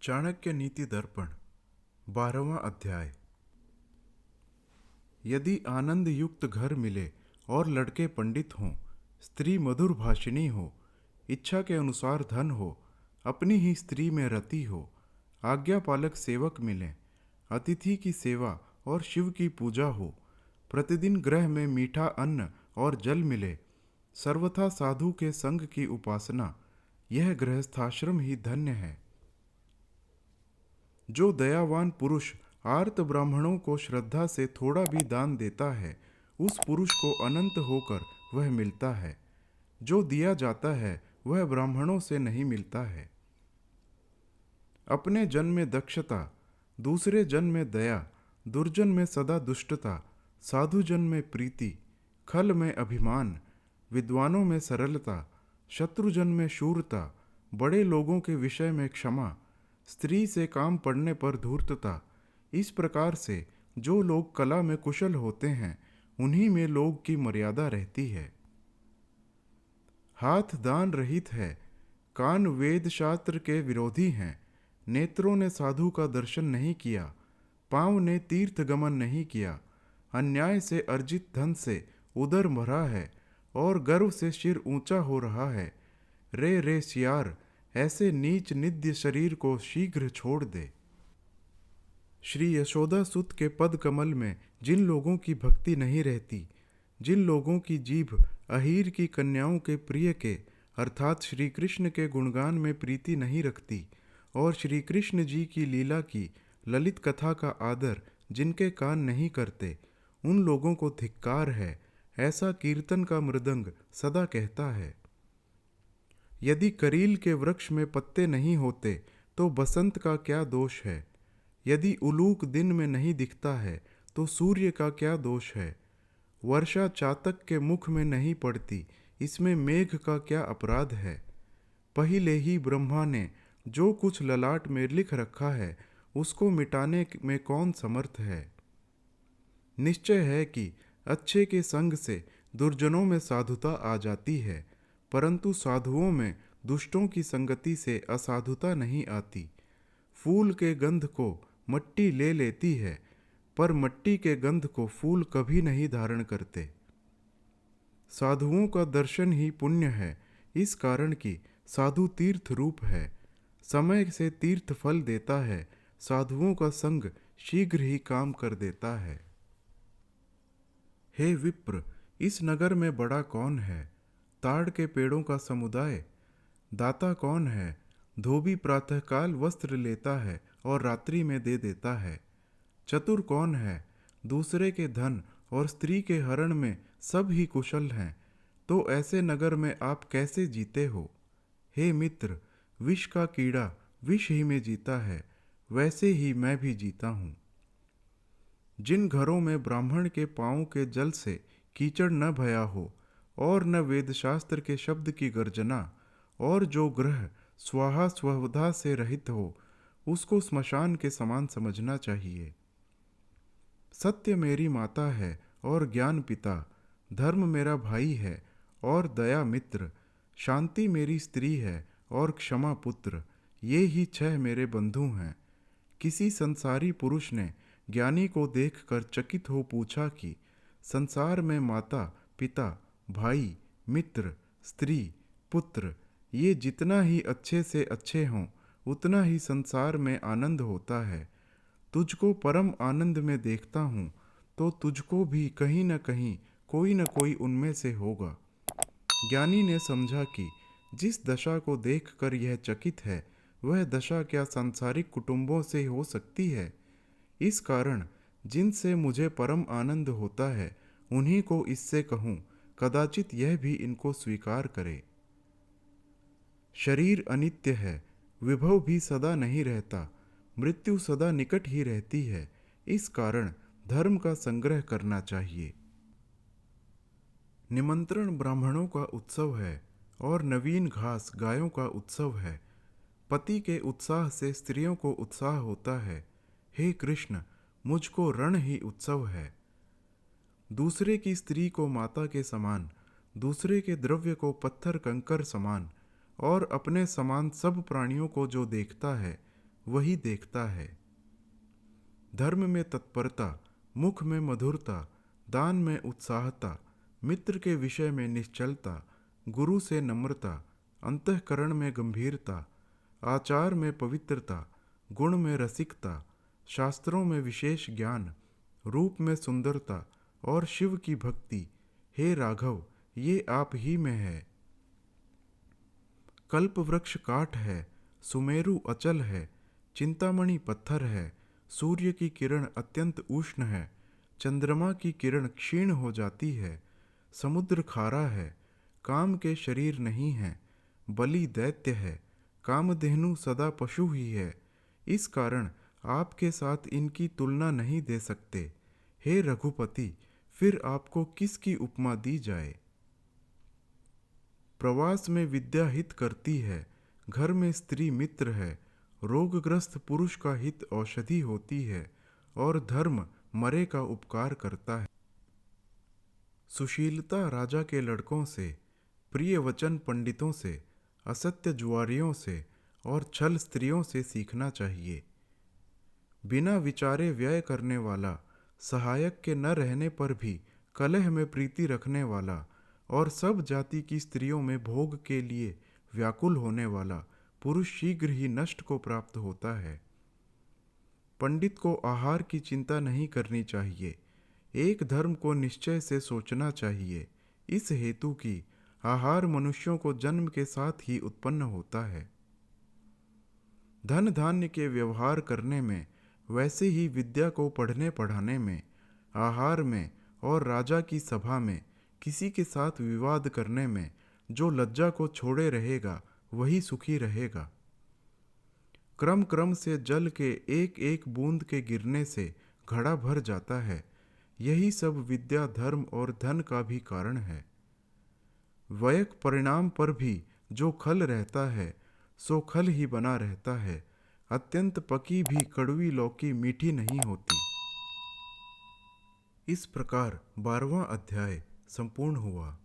चाणक्य नीति दर्पण 12वां अध्याय। यदि आनंद युक्त घर मिले और लड़के पंडित हों, स्त्री मधुर भाषिणी हो, इच्छा के अनुसार धन हो, अपनी ही स्त्री में रति हो, आज्ञा पालक सेवक मिले, अतिथि की सेवा और शिव की पूजा हो, प्रतिदिन गृह में मीठा अन्न और जल मिले, सर्वथा साधु के संग की उपासना, यह गृहस्थाश्रम ही धन्य है। जो दयावान पुरुष आर्त ब्राह्मणों को श्रद्धा से थोड़ा भी दान देता है, उस पुरुष को अनंत होकर वह मिलता है। जो दिया जाता है वह ब्राह्मणों से नहीं मिलता है। अपने जन में दक्षता, दूसरे जन में दया, दुर्जन में सदा दुष्टता, साधु जन में प्रीति, खल में अभिमान, विद्वानों में सरलता, शत्रुजन में शूरता, बड़े लोगों के विषय में क्षमा, स्त्री से काम पड़ने पर धूर्तता। इस प्रकार से जो लोग कला में कुशल होते हैं, उन्हीं में लोग की मर्यादा रहती है। हाथ दान रहित है, कान वेद शास्त्र के विरोधी हैं, नेत्रों ने साधु का दर्शन नहीं किया, पांव ने तीर्थ गमन नहीं किया, अन्याय से अर्जित धन से उदर भरा है और गर्व से सिर ऊंचा हो रहा है। रे सियार, ऐसे नीच निद्य शरीर को शीघ्र छोड़ दे। श्री यशोदा सुत के पद कमल में जिन लोगों की भक्ति नहीं रहती, जिन लोगों की जीभ अहीर की कन्याओं के प्रिय के अर्थात श्री कृष्ण के गुणगान में प्रीति नहीं रखती, और श्री कृष्ण जी की लीला की ललित कथा का आदर जिनके कान नहीं करते, उन लोगों को धिक्कार है, ऐसा कीर्तन का मृदंग सदा कहता है। यदि करील के वृक्ष में पत्ते नहीं होते तो बसंत का क्या दोष है। यदि उलूक दिन में नहीं दिखता है तो सूर्य का क्या दोष है। वर्षा चातक के मुख में नहीं पड़ती, इसमें मेघ का क्या अपराध है। पहले ही ब्रह्मा ने जो कुछ ललाट में लिख रखा है, उसको मिटाने में कौन समर्थ है। निश्चय है कि अच्छे के संग से दुर्जनों में साधुता आ जाती है, परंतु साधुओं में दुष्टों की संगति से असाधुता नहीं आती। फूल के गंध को मट्टी ले लेती है, पर मट्टी के गंध को फूल कभी नहीं धारण करते। साधुओं का दर्शन ही पुण्य है, इस कारण कि साधु तीर्थ रूप है, समय से तीर्थ फल देता है। साधुओं का संग शीघ्र ही काम कर देता है। हे विप्र, इस नगर में बड़ा कौन है। ताड़ के पेड़ों का समुदाय। दाता कौन है। धोबी प्रातःकाल वस्त्र लेता है और रात्रि में दे देता है। चतुर कौन है। दूसरे के धन और स्त्री के हरण में सब ही कुशल हैं, तो ऐसे नगर में आप कैसे जीते हो। हे मित्र, विष का कीड़ा विष ही में जीता है, वैसे ही मैं भी जीता हूँ। जिन घरों में ब्राह्मण के पाँव के जल से कीचड़ न भया हो और न वेदशास्त्र के शब्द की गर्जना, और जो ग्रह स्वाहा स्वधा से रहित हो, उसको स्मशान के समान समझना चाहिए। सत्य मेरी माता है और ज्ञान पिता, धर्म मेरा भाई है और दया मित्र, शांति मेरी स्त्री है और क्षमा पुत्र, ये ही 6 मेरे बंधु हैं। किसी संसारी पुरुष ने ज्ञानी को देखकर चकित हो पूछा कि संसार में माता, पिता, भाई, मित्र, स्त्री, पुत्र, ये जितना ही अच्छे से अच्छे हों, उतना ही संसार में आनंद होता है। तुझको परम आनंद में देखता हूँ, तो तुझको भी कहीं न कहीं कोई न कोई उनमें से होगा। ज्ञानी ने समझा कि जिस दशा को देखकर यह चकित है, वह दशा क्या सांसारिक कुटुंबों से हो सकती है। इस कारण जिनसे मुझे परम आनंद होता है, उन्हीं को इससे कहूँ, कदाचित यह भी इनको स्वीकार करे। शरीर अनित्य है, विभव भी सदा नहीं रहता, मृत्यु सदा निकट ही रहती है। इस कारण धर्म का संग्रह करना चाहिए। निमंत्रण ब्राह्मणों का उत्सव है और नवीन घास गायों का उत्सव है। पति के उत्साह से स्त्रियों को उत्साह होता है। हे कृष्ण, मुझको रण ही उत्सव है। दूसरे की स्त्री को माता के समान, दूसरे के द्रव्य को पत्थर कंकर समान, और अपने समान सब प्राणियों को जो देखता है, वही देखता है। धर्म में तत्परता, मुख में मधुरता, दान में उत्साहता, मित्र के विषय में निश्चलता, गुरु से नम्रता, अंतःकरण में गंभीरता, आचार में पवित्रता, गुण में रसिकता, शास्त्रों में विशेष ज्ञान, रूप में सुंदरता और शिव की भक्ति, हे राघव, ये आप ही में है। कल्प वृक्ष काठ है, सुमेरु अचल है, चिंतामणि पत्थर है, सूर्य की किरण अत्यंत उष्ण है, चंद्रमा की किरण क्षीण हो जाती है, समुद्र खारा है, काम के शरीर नहीं है, बलि दैत्य है, कामधेनु सदा पशु ही है। इस कारण आपके साथ इनकी तुलना नहीं दे सकते। हे रघुपति, फिर आपको किसकी उपमा दी जाए। प्रवास में विद्या हित करती है, घर में स्त्री मित्र है, रोगग्रस्त पुरुष का हित औषधि होती है और धर्म मरे का उपकार करता है। सुशीलता राजा के लड़कों से, प्रिय वचन पंडितों से, असत्य जुआरियों से और छल स्त्रियों से सीखना चाहिए। बिना विचारे व्यय करने वाला, सहायक के न रहने पर भी कलह में प्रीति रखने वाला और सब जाति की स्त्रियों में भोग के लिए व्याकुल होने वाला पुरुष शीघ्र ही नष्ट को प्राप्त होता है। पंडित को आहार की चिंता नहीं करनी चाहिए। एक धर्म को निश्चय से सोचना चाहिए, इस हेतु कि आहार मनुष्यों को जन्म के साथ ही उत्पन्न होता है। धन धान्य के व्यवहार करने में, वैसे ही विद्या को पढ़ने पढ़ाने में, आहार में और राजा की सभा में किसी के साथ विवाद करने में जो लज्जा को छोड़े रहेगा वही सुखी रहेगा। क्रम क्रम से जल के एक एक बूंद के गिरने से घड़ा भर जाता है। यही सब विद्या, धर्म और धन का भी कारण है। वयक परिणाम पर भी जो खल रहता है सो खल ही बना रहता है। अत्यंत पकी भी कड़वी लौकी मीठी नहीं होती। इस प्रकार 12वां अध्याय संपूर्ण हुआ।